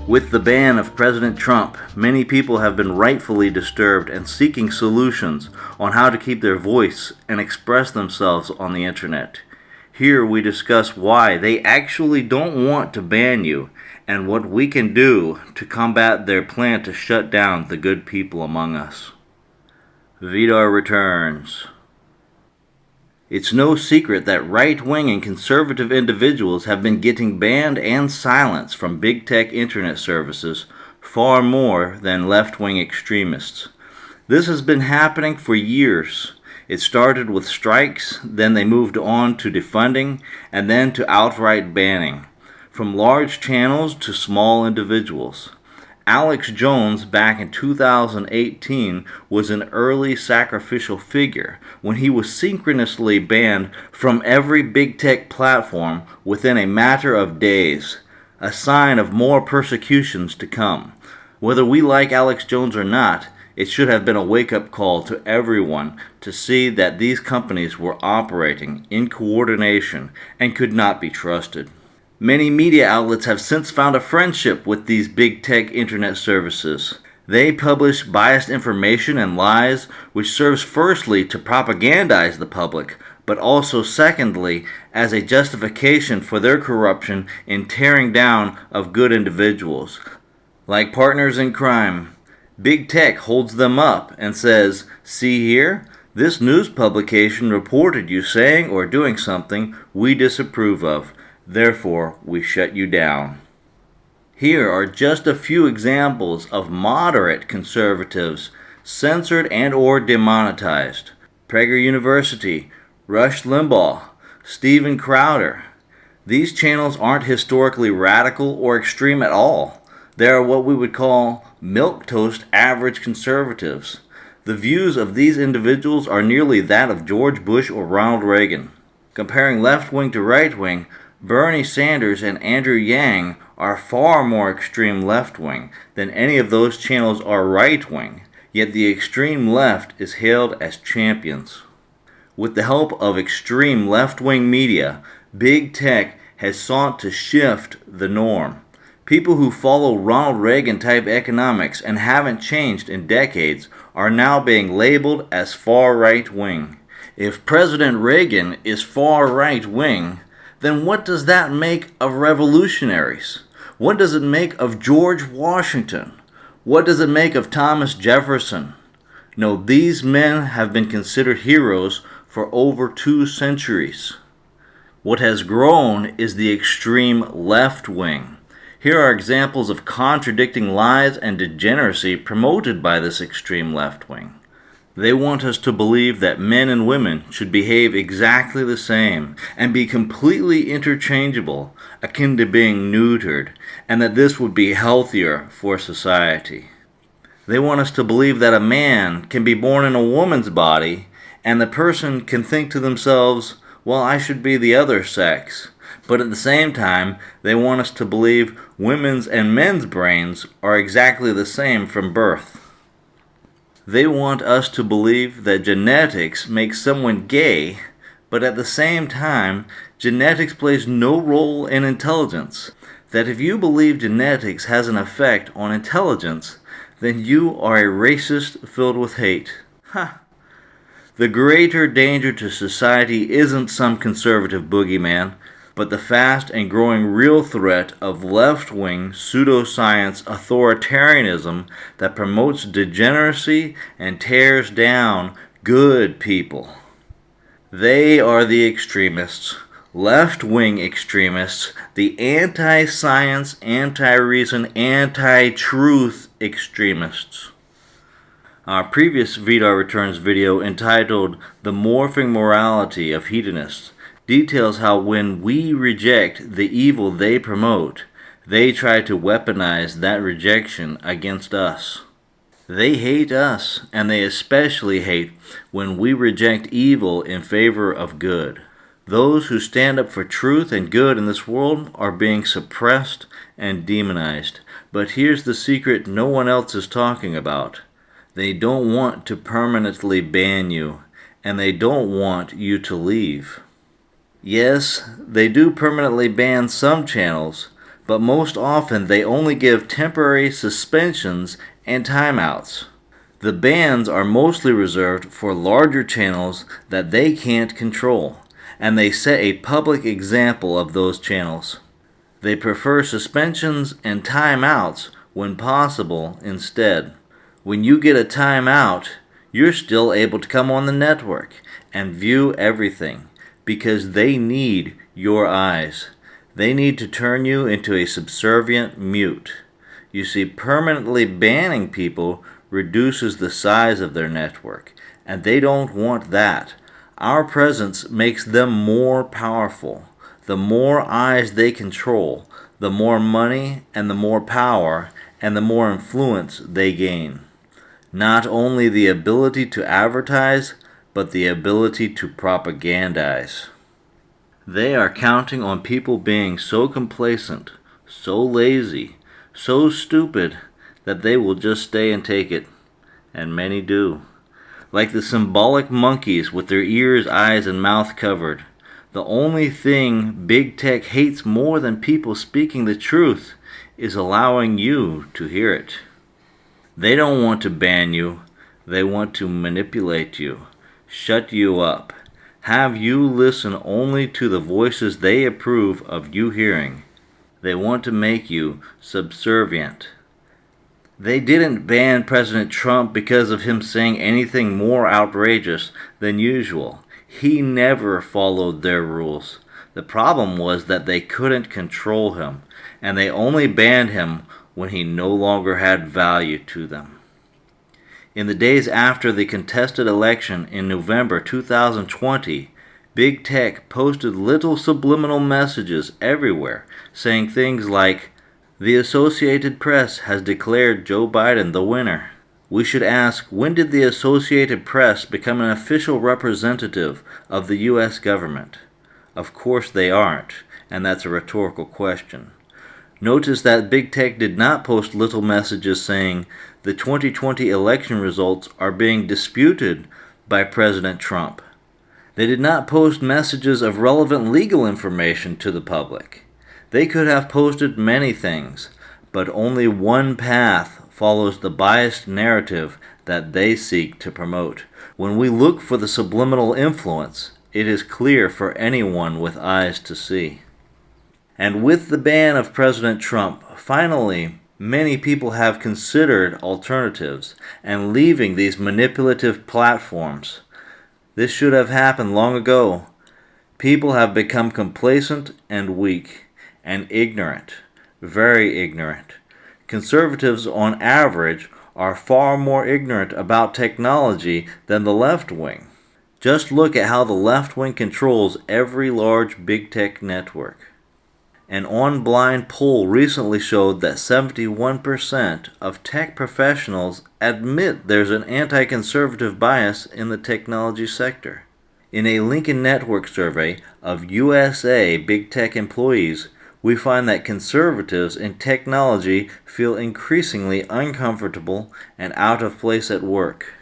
With the ban of President Trump, many people have been rightfully disturbed and seeking solutions on how to keep their voice and express themselves on the internet. Here we discuss why they actually don't want to ban you and what we can do to combat their plan to shut down the good people among us. Vidar returns. It's no secret that right-wing and conservative individuals have been getting banned and silenced from big tech internet services far more than left-wing extremists. This has been happening for years. It started with strikes, then they moved on to defunding, and then to outright banning, from large channels to small individuals. Alex Jones back in 2018 was an early sacrificial figure when he was synchronously banned from every big tech platform within a matter of days, a sign of more persecutions to come. Whether we like Alex Jones or not, it should have been a wake-up call to everyone to see that these companies were operating in coordination and could not be trusted. Many media outlets have since found a friendship with these big tech internet services. They publish biased information and lies, which serves firstly to propagandize the public, but also secondly as a justification for their corruption in tearing down of good individuals. Like partners in crime, big tech holds them up and says, "See here? This news publication reported you saying or doing something we disapprove of. Therefore, we shut you down." Here are just a few examples of moderate conservatives censored and or demonetized. Prager University, Rush Limbaugh, Steven Crowder. These channels aren't historically radical or extreme at all. They are what we would call milquetoast average conservatives. The views of these individuals are nearly that of George Bush or Ronald Reagan. Comparing left-wing to right-wing, Bernie Sanders and Andrew Yang are far more extreme left-wing than any of those channels are right-wing, yet the extreme left is hailed as champions. With the help of extreme left-wing media, big tech has sought to shift the norm. People who follow Ronald Reagan-type economics and haven't changed in decades are now being labeled as far right-wing. If President Reagan is far right-wing, then what does that make of revolutionaries? What does it make of George Washington? What does it make of Thomas Jefferson? No, these men have been considered heroes for over 2 centuries. What has grown is the extreme left wing. Here are examples of contradicting lies and degeneracy promoted by this extreme left wing. They want us to believe that men and women should behave exactly the same and be completely interchangeable, akin to being neutered, and that this would be healthier for society. They want us to believe that a man can be born in a woman's body and the person can think to themselves, well, I should be the other sex. But at the same time, they want us to believe women's and men's brains are exactly the same from birth. They want us to believe that genetics makes someone gay, but at the same time, genetics plays no role in intelligence. That if you believe genetics has an effect on intelligence, then you are a racist filled with hate. Ha! The greater danger to society isn't some conservative boogeyman, but the fast and growing real threat of left-wing pseudoscience authoritarianism that promotes degeneracy and tears down good people. They are the extremists, left-wing extremists, the anti-science, anti-reason, anti-truth extremists. Our previous Vidar Returns video entitled The Morphing Morality of Hedonists details how when we reject the evil they promote, they try to weaponize that rejection against us. They hate us, and they especially hate when we reject evil in favor of good. Those who stand up for truth and good in this world are being suppressed and demonized. But here's the secret no one else is talking about. They don't want to permanently ban you, and they don't want you to leave. Yes, they do permanently ban some channels, but most often they only give temporary suspensions and timeouts. The bans are mostly reserved for larger channels that they can't control, and they set a public example of those channels. They prefer suspensions and timeouts when possible instead. When you get a timeout, you're still able to come on the network and view everything because they need your eyes. They need to turn you into a subservient mute. You see, permanently banning people reduces the size of their network, and they don't want that. Our presence makes them more powerful. The more eyes they control, the more money and the more power and the more influence they gain. Not only the ability to advertise, but the ability to propagandize. They are counting on people being so complacent, so lazy, so stupid that they will just stay and take it. And many do. Like the symbolic monkeys with their ears, eyes, and mouth covered. The only thing big tech hates more than people speaking the truth is allowing you to hear it. They don't want to ban you. They want to manipulate you, shut you up, have you listen only to the voices they approve of you hearing. They want to make you subservient. They didn't ban President Trump because of him saying anything more outrageous than usual. He never followed their rules. The problem was that they couldn't control him, and they only banned him when he no longer had value to them. In the days after the contested election in November 2020, Big Tech posted little subliminal messages everywhere, saying things like, "The Associated Press has declared Joe Biden the winner." We should ask, when did the Associated Press become an official representative of the U.S. government? Of course they aren't, and that's a rhetorical question. Notice that Big Tech did not post little messages saying the 2020 election results are being disputed by President Trump. They did not post messages of relevant legal information to the public. They could have posted many things, but only one path follows the biased narrative that they seek to promote. When we look for the subliminal influence, it is clear for anyone with eyes to see. And with the ban of President Trump, finally, many people have considered alternatives and leaving these manipulative platforms. This should have happened long ago. People have become complacent and weak and ignorant, very ignorant. Conservatives, on average, are far more ignorant about technology than the left wing. Just look at how the left wing controls every large big tech network. An online poll recently showed that 71% of tech professionals admit there's an anti-conservative bias in the technology sector. In a Lincoln Network survey of USA big tech employees, we find that conservatives in technology feel increasingly uncomfortable and out of place at work.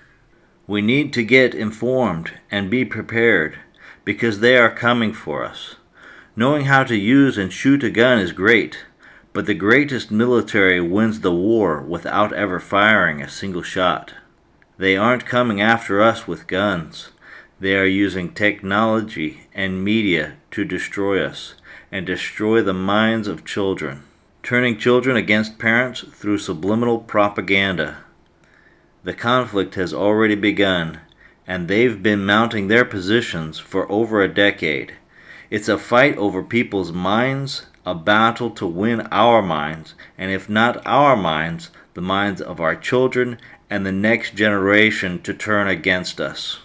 We need to get informed and be prepared, because they are coming for us. Knowing how to use and shoot a gun is great, but the greatest military wins the war without ever firing a single shot. They aren't coming after us with guns. They are using technology and media to destroy us and destroy the minds of children, turning children against parents through subliminal propaganda. The conflict has already begun, and they've been mounting their positions for over a decade. It's a fight over people's minds, a battle to win our minds, and if not our minds, the minds of our children and the next generation to turn against us.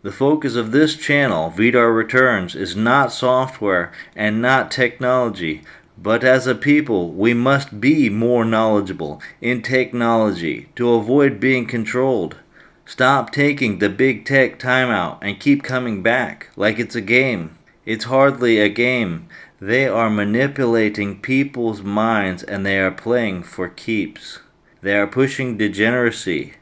The focus of this channel, Vidar Returns, is not software and not technology, but as a people, we must be more knowledgeable in technology to avoid being controlled. Stop taking the big tech timeout and keep coming back like it's a game. It's hardly a game. They are manipulating people's minds and they are playing for keeps. They are pushing degeneracy.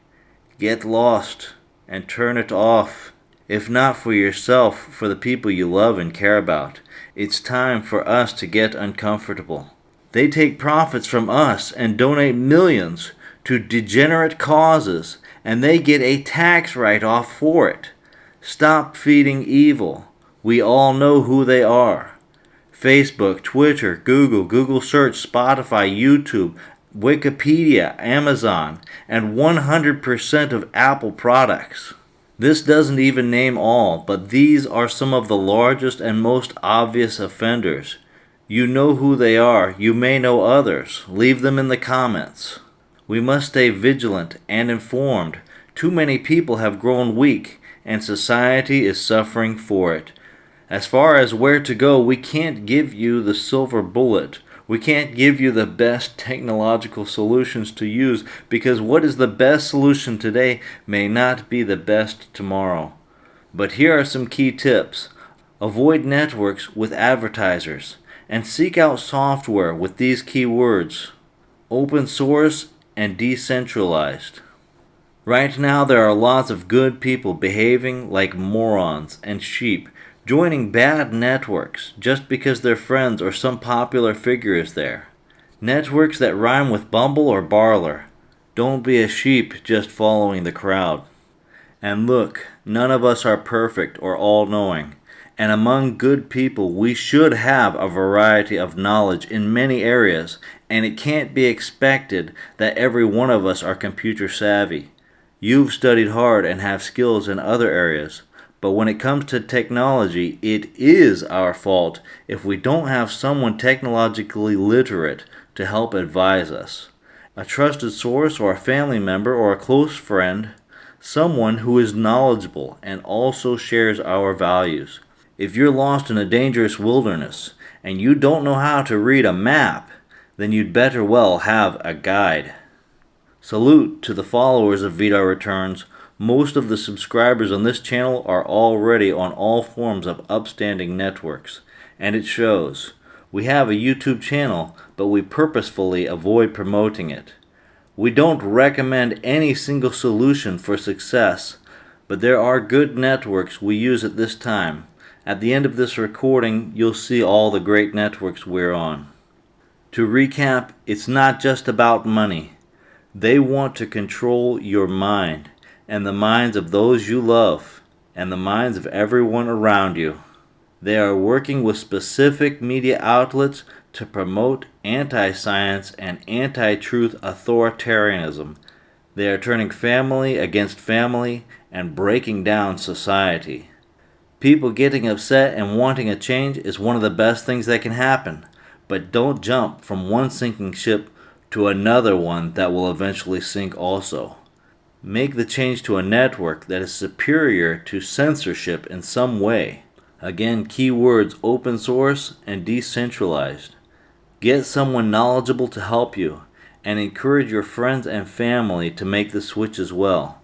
Get lost and turn it off. If not for yourself, for the people you love and care about. It's time for us to get uncomfortable. They take profits from us and donate millions to degenerate causes, and they get a tax write-off for it. Stop feeding evil. We all know who they are. Facebook, Twitter, Google Search, Spotify, YouTube, Wikipedia, Amazon, and 100% of Apple products. This doesn't even name all, but these are some of the largest and most obvious offenders. You know who they are. You may know others. Leave them in the comments. We must stay vigilant and informed. Too many people have grown weak, and society is suffering for it. As far as where to go, we can't give you the silver bullet. We can't give you the best technological solutions to use, because what is the best solution today may not be the best tomorrow. But here are some key tips. Avoid networks with advertisers, and seek out software with these keywords: open source and decentralized. Right now there are lots of good people behaving like morons and sheep, joining bad networks just because their friends or some popular figure is there. Networks that rhyme with Bumble or Barler. Don't be a sheep just following the crowd. And look, none of us are perfect or all-knowing. And among good people, we should have a variety of knowledge in many areas, and it can't be expected that every one of us are computer savvy. You've studied hard and have skills in other areas. But when it comes to technology, it is our fault if we don't have someone technologically literate to help advise us. A trusted source or a family member or a close friend, someone who is knowledgeable and also shares our values. If you're lost in a dangerous wilderness and you don't know how to read a map, then you'd better well have a guide. Salute to the followers of VDAR Returns. Most of the subscribers on this channel are already on all forms of upstanding networks, and it shows. We have a YouTube channel, but we purposefully avoid promoting it. We don't recommend any single solution for success, but there are good networks we use at this time. At the end of this recording, you'll see all the great networks we're on. To recap, it's not just about money. They want to control your mind, and the minds of those you love, and the minds of everyone around you. They are working with specific media outlets to promote anti-science and anti-truth authoritarianism. They are turning family against family and breaking down society. People getting upset and wanting a change is one of the best things that can happen, but don't jump from one sinking ship to another one that will eventually sink also. Make the change to a network that is superior to censorship in some way. Again, keywords open source and decentralized. Get someone knowledgeable to help you, and encourage your friends and family to make the switch as well.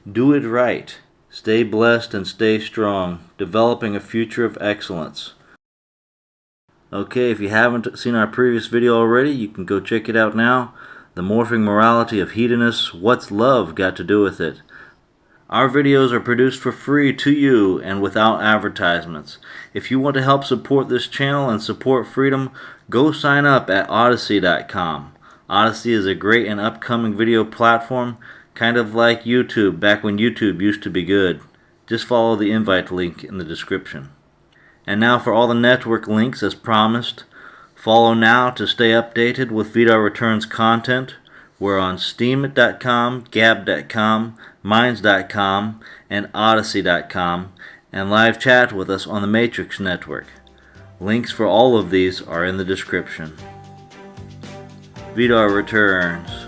Do it right. Stay blessed and stay strong, developing a future of excellence. Okay, if you haven't seen our previous video already, you can go check it out now. The Morphing Morality of Hedonists, What's Love Got to Do With It? Our videos are produced for free to you and without advertisements. If you want to help support this channel and support freedom, go sign up at ODYSEE.com. ODYSEE is a great and upcoming video platform, kind of like YouTube back when YouTube used to be good. Just follow the invite link in the description. And now for all the network links as promised. Follow now to stay updated with VDAR Returns content. We're on Steemit.com, Gab.com, Minds.com, and Odysee.com, and live chat with us on the Matrix Network. Links for all of these are in the description. VDAR Returns.